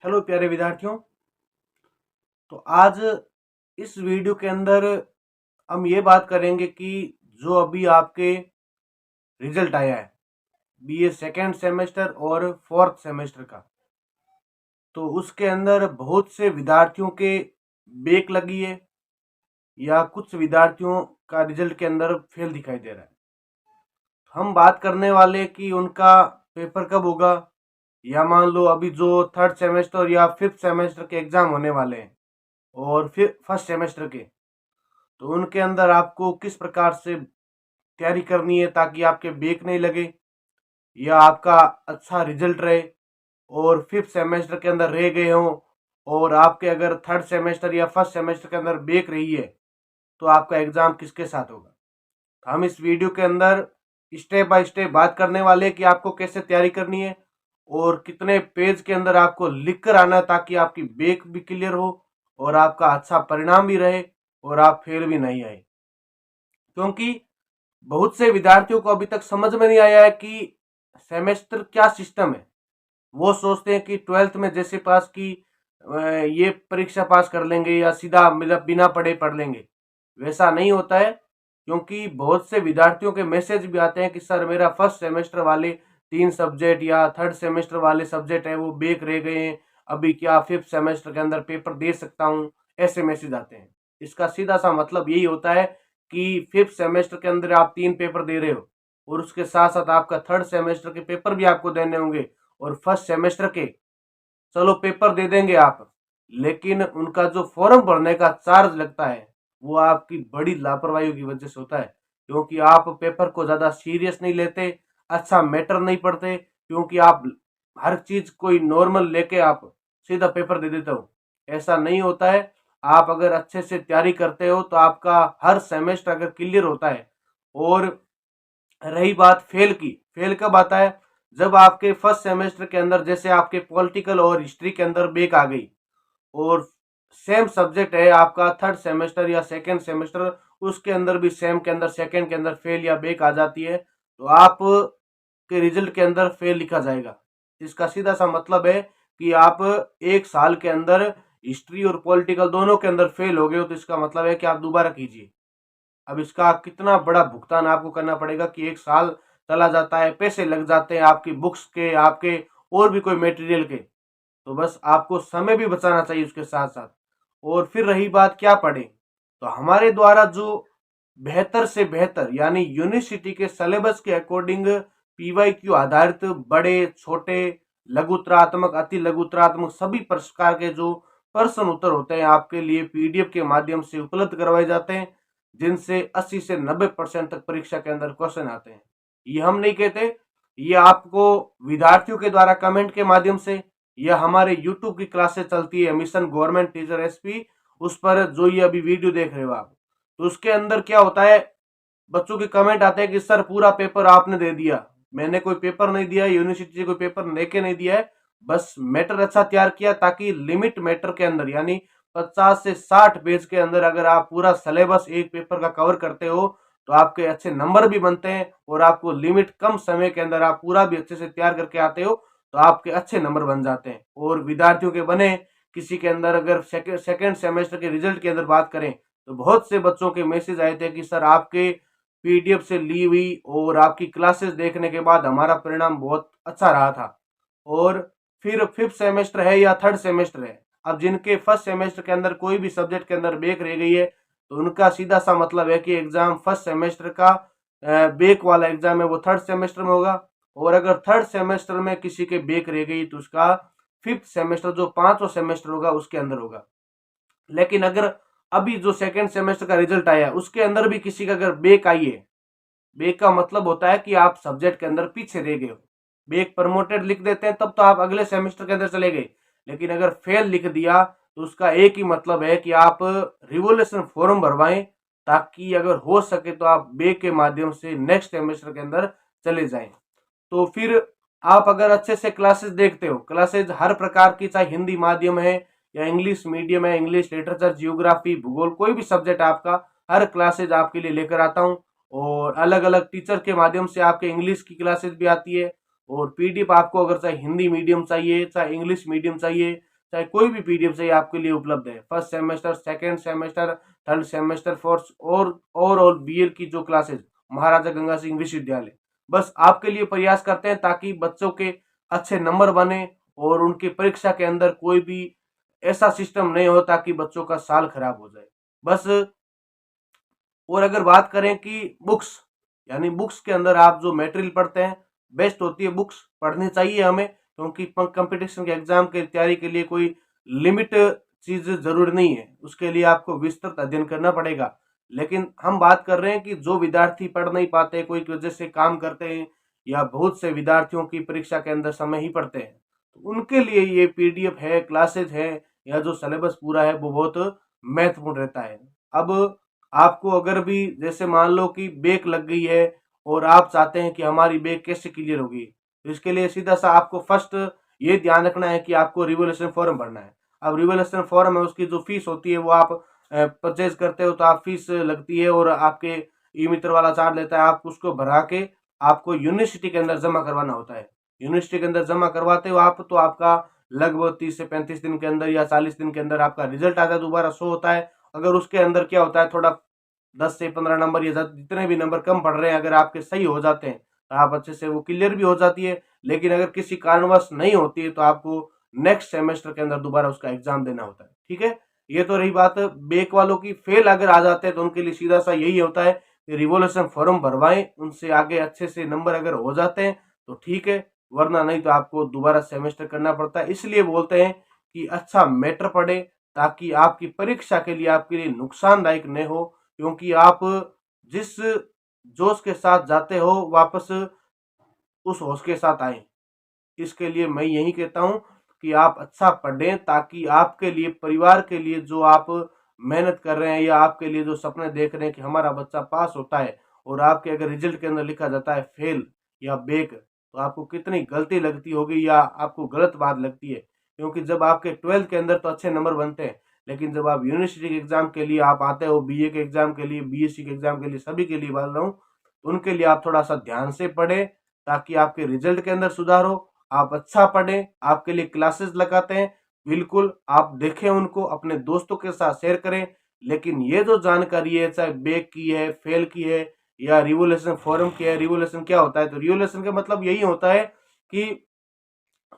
Hello प्यारे विद्यार्थियों। तो आज इस वीडियो के अंदर हम ये बात करेंगे कि जो अभी आपके रिजल्ट आया है बीए सेकेंड सेमेस्टर और फोर्थ सेमेस्टर का, तो उसके अंदर बहुत से विद्यार्थियों के बैक लगी है या कुछ विद्यार्थियों का रिजल्ट के अंदर फेल दिखाई दे रहा है। हम बात करने वाले कि उनका पेपर कब होगा, या मान लो अभी जो थर्ड सेमेस्टर या फिफ्थ सेमेस्टर के एग्जाम होने वाले हैं और फिर फर्स्ट सेमेस्टर के, तो उनके अंदर आपको किस प्रकार से तैयारी करनी है ताकि आपके बैक नहीं लगे या आपका अच्छा रिजल्ट रहे। और फिफ्थ सेमेस्टर के अंदर रह गए हों और आपके अगर थर्ड सेमेस्टर या फर्स्ट सेमेस्टर के अंदर बैक रही है, तो आपका एग्जाम किसके साथ होगा। तो हम इस वीडियो के अंदर स्टेप बाय स्टेप बात करने वाले हैं कि आपको कैसे तैयारी करनी है और कितने पेज के अंदर आपको लिख कर आना है ताकि आपकी बैक भी क्लियर हो और आपका अच्छा परिणाम भी रहे और आप फेल भी नहीं आए। क्योंकि बहुत से विद्यार्थियों को अभी तक समझ में नहीं आया है कि सेमेस्टर क्या सिस्टम है। वो सोचते हैं कि ट्वेल्थ में जैसे पास की ये परीक्षा पास कर लेंगे या सीधा मतलब बिना पढ़े पढ़ लेंगे, वैसा नहीं होता है। क्योंकि बहुत से विद्यार्थियों के मैसेज भी आते हैं कि सर मेरा फर्स्ट सेमेस्टर वाले 3 सब्जेक्ट या थर्ड सेमेस्टर वाले सब्जेक्ट है वो बैक रह गए हैं, अभी क्या फिफ्थ सेमेस्टर के अंदर पेपर दे सकता हूँ, ऐसे मैसेज आते हैं। इसका सीधा सा मतलब यही होता है कि फिफ्थ सेमेस्टर के अंदर आप 3 पेपर दे रहे हो और उसके साथ साथ आपका थर्ड सेमेस्टर के पेपर भी आपको देने होंगे और फर्स्ट सेमेस्टर के चलो पेपर दे देंगे आप, लेकिन उनका जो फॉर्म भरने का चार्ज लगता है वो आपकी बड़ी लापरवाही की वजह से होता है। क्योंकि आप पेपर को ज़्यादा सीरियस नहीं लेते, अच्छा मैटर नहीं पढ़ते, क्योंकि आप हर चीज़ कोई नॉर्मल लेके आप सीधा पेपर दे देते हो। ऐसा नहीं होता है। आप अगर अच्छे से तैयारी करते हो तो आपका हर सेमेस्टर अगर क्लियर होता है। और रही बात फेल की, फेल कब आता है, जब आपके फर्स्ट सेमेस्टर के अंदर जैसे आपके पॉलिटिकल और हिस्ट्री के अंदर बैक आ गई और सेम सब्जेक्ट है आपका थर्ड सेमेस्टर या सेकंड सेमेस्टर, उसके अंदर भी सेम के अंदर सेकंड के अंदर फेल या बैक आ जाती है, तो आप के रिजल्ट के अंदर फेल लिखा जाएगा। इसका सीधा सा मतलब है कि आप एक साल के अंदर हिस्ट्री और पॉलिटिकल दोनों के अंदर फेल हो गए हो, तो इसका मतलब है कि आप दोबारा कीजिए। अब इसका कितना बड़ा भुगतान आपको करना पड़ेगा कि एक साल चला जाता है, पैसे लग जाते हैं आपकी बुक्स के, आपके और भी कोई मटेरियल के। तो बस आपको समय भी बचाना चाहिए उसके साथ साथ। और फिर रही बात क्या पढ़े, तो हमारे द्वारा जो बेहतर से बेहतर यानी यूनिवर्सिटी के सिलेबस के अकॉर्डिंग पीवाईक्यू आधारित बड़े छोटे लघुतरात्मक अति लघुतरात्मक सभी प्रकार के जो प्रश्न उत्तर होते हैं आपके लिए पीडीएफ के माध्यम से उपलब्ध करवाए जाते हैं, जिनसे 80 से 90% तक परीक्षा के अंदर क्वेश्चन आते हैं। ये हम नहीं कहते, ये आपको विद्यार्थियों के द्वारा कमेंट के माध्यम से या हमारे यूट्यूब की क्लासेस चलती है मिशन गवर्नमेंट टीचर एसपी, उस पर जो ये अभी वीडियो देख रहे हो आप, तो उसके अंदर क्या होता है, बच्चों के कमेंट आते हैं कि सर पूरा पेपर आपने दे दिया। मैंने कोई पेपर नहीं दिया, यूनिवर्सिटी से कोई पेपर लेके नहीं दिया है, बस मैटर अच्छा तैयार किया ताकि लिमिट मैटर के अंदर यानी 50 से 60 पेज के अंदर अगर आप पूरा सिलेबस एक पेपर का कवर करते हो तो आपके अच्छे नंबर भी बनते हैं और आपको लिमिट कम समय के अंदर आप पूरा भी अच्छे से तैयार करके आते हो तो आपके अच्छे नंबर बन जाते हैं। और विद्यार्थियों के बने किसी के अंदर अगर सेकेंड सेमेस्टर के रिजल्ट की अगर बात करें तो बहुत से बच्चों के मैसेज आए थे कि सर आपके पीडीएफ से ली हुई और आपकी क्लासेस देखने के बाद हमारा परिणाम बहुत अच्छा रहा था। और फिर फिफ्थ सेमेस्टर है या थर्ड सेमेस्टर है, अब जिनके फर्स्ट सेमेस्टर के अंदर कोई भी सब्जेक्ट के अंदर बैक रह गई है तो उनका सीधा सा मतलब है कि एग्जाम फर्स्ट सेमेस्टर का बैक वाला एग्जाम है वो थर्ड सेमेस्टर में होगा। और अगर थर्ड सेमेस्टर में किसी के बैक रह गई तो उसका फिफ्थ सेमेस्टर जो पांचवा सेमेस्टर होगा उसके अंदर होगा। लेकिन अगर अभी जो सेकेंड सेमेस्टर का रिजल्ट आया उसके अंदर भी किसी का अगर बैक आई है, बैक का मतलब होता है कि आप सब्जेक्ट के अंदर पीछे रह गए हो। बैक प्रमोटेड लिख देते हैं तब तो आप अगले सेमेस्टर के अंदर चले गए, लेकिन अगर फेल लिख दिया तो उसका एक ही मतलब है कि आप रिवोल्यूशन फॉर्म भरवाएं ताकि अगर हो सके तो आप बैक के माध्यम से नेक्स्ट सेमेस्टर के अंदर चले जाएं। तो फिर आप अगर अच्छे से क्लासेस देखते हो, क्लासेस हर प्रकार की, चाहे हिंदी माध्यम है या इंग्लिश मीडियम है, इंग्लिश लिटरेचर, जियोग्राफी, भूगोल, कोई भी सब्जेक्ट आपका, हर क्लासेज आपके लिए लेकर आता हूँ। और अलग अलग टीचर के माध्यम से आपके इंग्लिश की क्लासेस भी आती है और पीडीएफ आपको अगर चाहे हिंदी मीडियम चाहिए चाहे इंग्लिश मीडियम चाहिए चाहे कोई भी पीडीएफ चाहिए आपके लिए उपलब्ध है। First semester, second semester, third semester, fourth और ओवरऑल बीएड की जो क्लासेज महाराजा गंगा सिंह विश्वविद्यालय, बस आपके लिए प्रयास करते हैं ताकि बच्चों के अच्छे नंबर बने और उनकी परीक्षा के अंदर कोई भी ऐसा सिस्टम नहीं हो ताकि बच्चों का साल खराब हो जाए बस। और अगर बात करें कि बुक्स, यानी बुक्स के अंदर आप जो मटेरियल पढ़ते हैं, बेस्ट होती है बुक्स, पढ़नी चाहिए हमें, क्योंकि कंपटीशन के एग्जाम की तैयारी के लिए कोई लिमिट चीज जरूरी नहीं है, उसके लिए आपको विस्तृत अध्ययन करना पड़ेगा। लेकिन हम बात कर रहे हैं कि जो विद्यार्थी पढ़ नहीं पाते, कोई वजह से काम करते हैं, या बहुत से विद्यार्थियों की परीक्षा के अंदर समय ही पढ़ते हैं, तो उनके लिए ये पीडीएफ है, क्लासेज है, या जो सिलेबस पूरा है वो बहुत महत्वपूर्ण रहता है। अब आपको अगर भी जैसे मान लो कि बैक लग गई है और आप चाहते हैं कि हमारी बैक कैसे क्लियर होगी, तो इसके लिए सीधा सा आपको फर्स्ट ये ध्यान रखना है कि आपको रिवोल्यूशन फॉर्म भरना है। अब रिवोल्यूशन फॉर्म है, उसकी जो फीस होती है वो आप परचेज करते हो तो आप फीस लगती है और आपके ई मित्र वाला चार्ज लेता है, आप उसको भरा के आपको यूनिवर्सिटी के अंदर जमा करवाना होता है। यूनिवर्सिटी के अंदर जमा करवाते हो आप, तो आपका लगभग 30 से 35 दिन के अंदर या 40 दिन के अंदर आपका रिजल्ट आता है, दोबारा शो होता है। अगर उसके अंदर क्या होता है, थोड़ा 10 से 15 नंबर या जितने भी नंबर कम पड़ रहे हैं, अगर आपके सही हो जाते हैं तो आप अच्छे से वो क्लियर भी हो जाती है। लेकिन अगर किसी कारणवश नहीं होती है तो आपको नेक्स्ट सेमेस्टर के अंदर दोबारा उसका एग्जाम देना होता है। ठीक है, ये तो रही बात बैक वालों की। फेल अगर आ जाते हैं तो उनके लिए सीधा सा यही होता है कि रिवोल्यूशन फॉर्म भरवाएं, उनसे आगे अच्छे से नंबर अगर हो जाते हैं तो ठीक है, वरना नहीं तो आपको दोबारा सेमेस्टर करना पड़ता है। इसलिए बोलते हैं कि अच्छा मैटर पढ़े ताकि आपकी परीक्षा के लिए आपके लिए नुकसानदायक न हो, क्योंकि आप जिस जोश के साथ जाते हो वापस उस होश के साथ आए। इसके लिए मैं यही कहता हूं कि आप अच्छा पढ़ें ताकि आपके लिए, परिवार के लिए जो आप मेहनत कर रहे हैं या आपके लिए जो सपने देख रहे हैं कि हमारा बच्चा पास होता है, और आपके अगर रिजल्ट के अंदर लिखा जाता है फेल या बैक, तो आपको कितनी गलती लगती होगी या आपको गलत बात लगती है। क्योंकि जब आपके 12th के अंदर तो अच्छे नंबर बनते हैं, लेकिन जब आप यूनिवर्सिटी के एग्जाम के लिए आप आते हो, बीए के एग्जाम के लिए, बीएससी के एग्जाम के लिए, सभी के लिए बोल रहा हूँ, तो उनके लिए आप थोड़ा सा ध्यान से पढ़े ताकि आपके रिजल्ट के अंदर सुधार हो। आप अच्छा पढ़ें, आपके लिए क्लासेस लगाते हैं, बिल्कुल आप देखें उनको, अपने दोस्तों के साथ शेयर करें। लेकिन ये जो जानकारी है, चाहे बैक की है, फेल की है, या रिवोल्यूशन फॉरम की है, रिवोल्यूशन क्या होता है, तो रिवोल्यूशन का मतलब यही होता है कि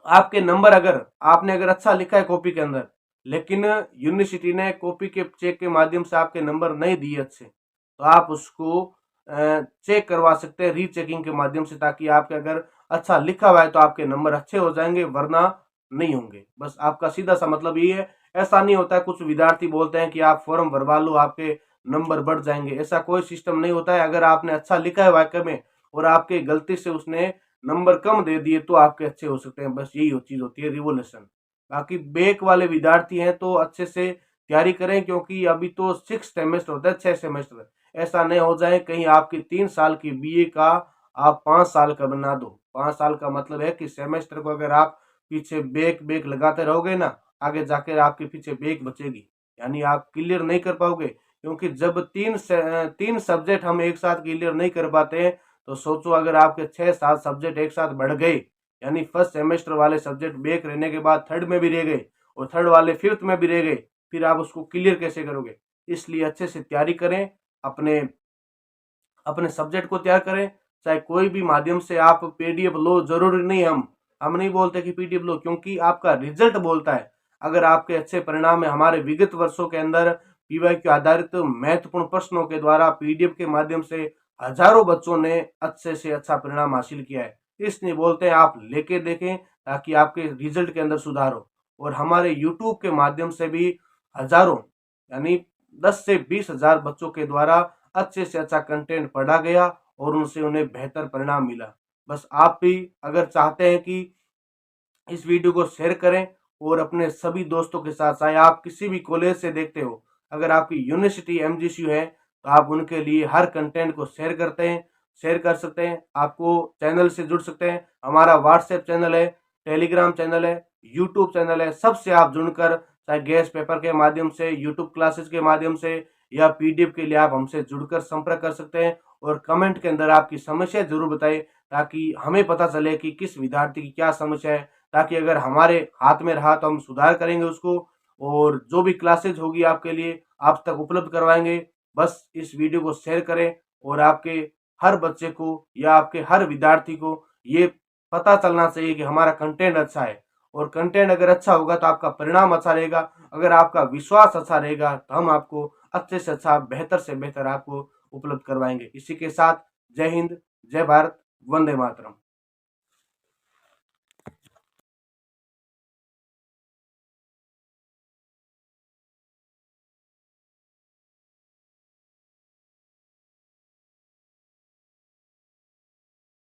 आपके नंबर, अगर आपने अगर अच्छा लिखा है कॉपी के अंदर, लेकिन यूनिवर्सिटी ने कॉपी के चेक के माध्यम से आपके नंबर नहीं दिए अच्छे, तो आप उसको चेक करवा सकते हैं रीचेकिंग के माध्यम से, ताकि आपके अगर अच्छा लिखा हुआ है तो आपके नंबर अच्छे हो जाएंगे, वरना नहीं होंगे। बस आपका सीधा सा मतलब ये है। ऐसा नहीं होता है, कुछ विद्यार्थी बोलते हैं कि आप फॉर्म भरवा लो आपके नंबर बढ़ जाएंगे, ऐसा कोई सिस्टम नहीं होता है। अगर आपने अच्छा लिखा है वाक्य में और आपके गलती से उसने नंबर कम दे दिए तो आपके अच्छे हो सकते हैं, बस यही चीज होती है रिवोल्यूशन। बाकी बैक वाले विद्यार्थी हैं तो अच्छे से तैयारी करें, क्योंकि अभी तो 6 सेमेस्टर होता है, 6 सेमेस्टर। ऐसा नहीं हो जाए कहीं आपकी 3 साल की बीए का आप 5 साल का बना दो। 5 साल का मतलब है कि सेमेस्टर को अगर आप पीछे बैक बैक लगाते रहोगे ना, आगे जाकर आपके पीछे बैक बचेगी, यानी आप क्लियर नहीं कर पाओगे। क्योंकि जब तीन सब्जेक्ट हम एक साथ क्लियर नहीं कर पाते हैं, तो सोचो अगर आपके 6-7 सब्जेक्ट एक साथ बढ़ गए, यानी फर्स्ट सेमेस्टर वाले सब्जेक्ट बैक रहने के बाद थर्ड में भी रह गए और थर्ड वाले फिफ्थ में भी रह गए, फिर आप उसको क्लियर कैसे करोगे। इसलिए अच्छे से तैयारी करें, अपने अपने सब्जेक्ट को तैयार करें। चाहे कोई भी माध्यम से आप पीडीएफ लो, जरूरी नहीं, हम नहीं बोलते कि पीडीएफ लो, क्योंकि आपका रिजल्ट बोलता है। अगर आपके अच्छे परिणाम है, हमारे विगत वर्षों के अंदर पीवाईक्यू आधारित महत्वपूर्ण प्रश्नों के द्वारा पीडीएफ के माध्यम से हजारों बच्चों ने अच्छे से अच्छा परिणाम हासिल किया है। इसलिए बोलते हैं आप लेके देखें ताकि आपके रिजल्ट के अंदर सुधार हो। और हमारे यूट्यूब के माध्यम से भी हजारों, यानी 10 से 20 हजार बच्चों के द्वारा अच्छे से अच्छा कंटेंट पढ़ा गया और उनसे उन्हें बेहतर परिणाम मिला। बस आप भी अगर चाहते हैं कि इस वीडियो को शेयर करें और अपने सभी दोस्तों के साथ, चाहे आप किसी भी कॉलेज से देखते हो, अगर आपकी यूनिवर्सिटी एमजीसीयू है तो आप उनके लिए हर कंटेंट को शेयर करते हैं, शेयर कर सकते हैं। आपको चैनल से जुड़ सकते हैं, हमारा व्हाट्सएप चैनल है, टेलीग्राम चैनल है, यूट्यूब चैनल है, सबसे आप जुड़कर, चाहे गैस पेपर के माध्यम से, यूट्यूब क्लासेस के माध्यम से, या पीडीएफ के लिए आप हमसे जुड़कर संपर्क कर सकते हैं। और कमेंट के अंदर आपकी समस्या जरूर बताएं ताकि हमें पता चले कि किस विद्यार्थी की क्या समस्या है, ताकि अगर हमारे हाथ में रहा तो हम सुधार करेंगे उसको, और जो भी क्लासेज होगी आपके लिए आप तक उपलब्ध करवाएंगे। बस इस वीडियो को शेयर करें और आपके हर बच्चे को या आपके हर विद्यार्थी को ये पता चलना चाहिए कि हमारा कंटेंट अच्छा है, और कंटेंट अगर अच्छा होगा तो आपका परिणाम अच्छा रहेगा। अगर आपका विश्वास अच्छा रहेगा तो हम आपको अच्छे से अच्छा, बेहतर से बेहतर आपको उपलब्ध करवाएंगे। इसी के साथ जय हिंद, जय भारत, वंदे मातरम।